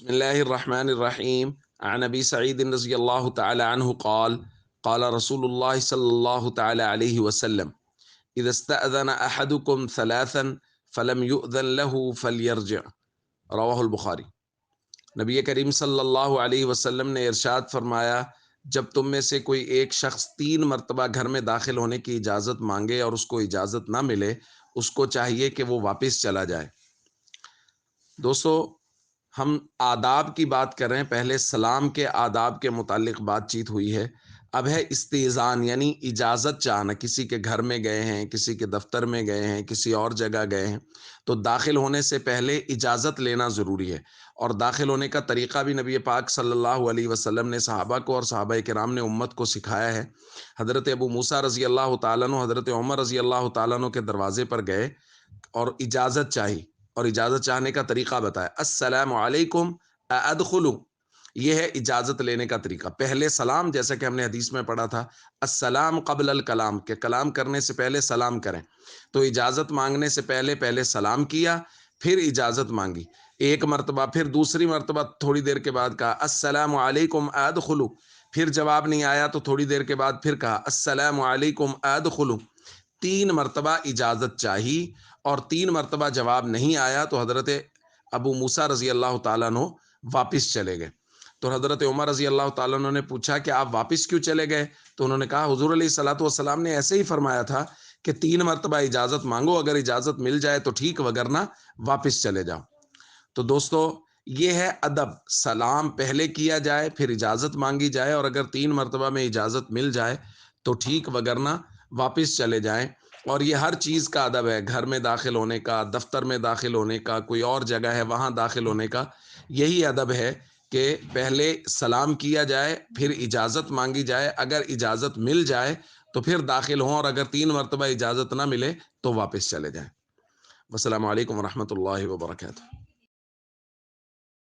بسم الله الرحمن الرحيم. عن ابي سعيد رضي الله تعالى عنه قال قال رسول الله صلى الله تعالى عليه وسلم اذا استأذن احدكم ثلاثا فلم يؤذن له فليرجع. رواہ البخاری۔ نبی کریم صلی اللہ علیہ وسلم نے ارشاد فرمایا، جب تم میں سے کوئی ایک شخص 3 مرتبہ گھر میں داخل ہونے کی اجازت مانگے اور اس کو اجازت نہ ملے، اس کو چاہیے کہ وہ واپس چلا جائے۔ دوستو، ہم آداب کی بات کر رہے ہیں۔ پہلے سلام کے آداب کے متعلق بات چیت ہوئی ہے، اب ہے استئذان یعنی اجازت چاہنا۔ کسی کے گھر میں گئے ہیں، کسی کے دفتر میں گئے ہیں، کسی اور جگہ گئے ہیں، تو داخل ہونے سے پہلے اجازت لینا ضروری ہے۔ اور داخل ہونے کا طریقہ بھی نبی پاک صلی اللہ علیہ وسلم نے صحابہ کو اور صحابہ کرام نے امت کو سکھایا ہے۔ حضرت ابو موسیٰ رضی اللہ تعالیٰ عنہ حضرت عمر رضی اللہ تعالیٰ عنہ کے دروازے پر گئے اور اجازت چاہی، اور اجازت چاہنے کا طریقہ بتایا، السلام علیکم ادخلو۔ یہ ہے اجازت لینے کا طریقہ۔ پہلے سلام، جیسا کہ ہم نے حدیث میں پڑھا تھا، السلام قبل الکلام، کہ کلام کرنے سے پہلے سلام کریں۔ تو اجازت مانگنے سے پہلے سلام کیا، پھر اجازت مانگی ایک مرتبہ، پھر دوسری مرتبہ تھوڑی دیر کے بعد کہا السلام علیکم ادخلو، پھر جواب نہیں آیا تو تھوڑی دیر کے بعد پھر کہا السلام علیکم ادخلو۔ 3 مرتبہ اجازت چاہی اور 3 مرتبہ جواب نہیں آیا تو حضرت ابو موسیٰ رضی اللہ تعالیٰ عنہ واپس چلے گئے۔ تو حضرت عمر رضی اللہ تعالیٰ عنہ نے پوچھا کہ آپ واپس کیوں چلے گئے؟ تو انہوں نے کہا حضور علیہ الصلوۃ والسلام نے ایسے ہی فرمایا تھا کہ 3 مرتبہ اجازت مانگو، اگر اجازت مل جائے تو ٹھیک، وگرنہ واپس چلے جاؤ۔ تو دوستو، یہ ہے ادب، سلام پہلے کیا جائے، پھر اجازت مانگی جائے، اور اگر 3 مرتبہ میں اجازت مل جائے تو ٹھیک، وگرنہ واپس چلے جائیں۔ اور یہ ہر چیز کا ادب ہے، گھر میں داخل ہونے کا، دفتر میں داخل ہونے کا، کوئی اور جگہ ہے وہاں داخل ہونے کا، یہی ادب ہے کہ پہلے سلام کیا جائے، پھر اجازت مانگی جائے، اگر اجازت مل جائے تو پھر داخل ہوں، اور اگر 3 مرتبہ اجازت نہ ملے تو واپس چلے جائیں۔ والسلام علیکم ورحمۃ اللہ وبرکاتہ۔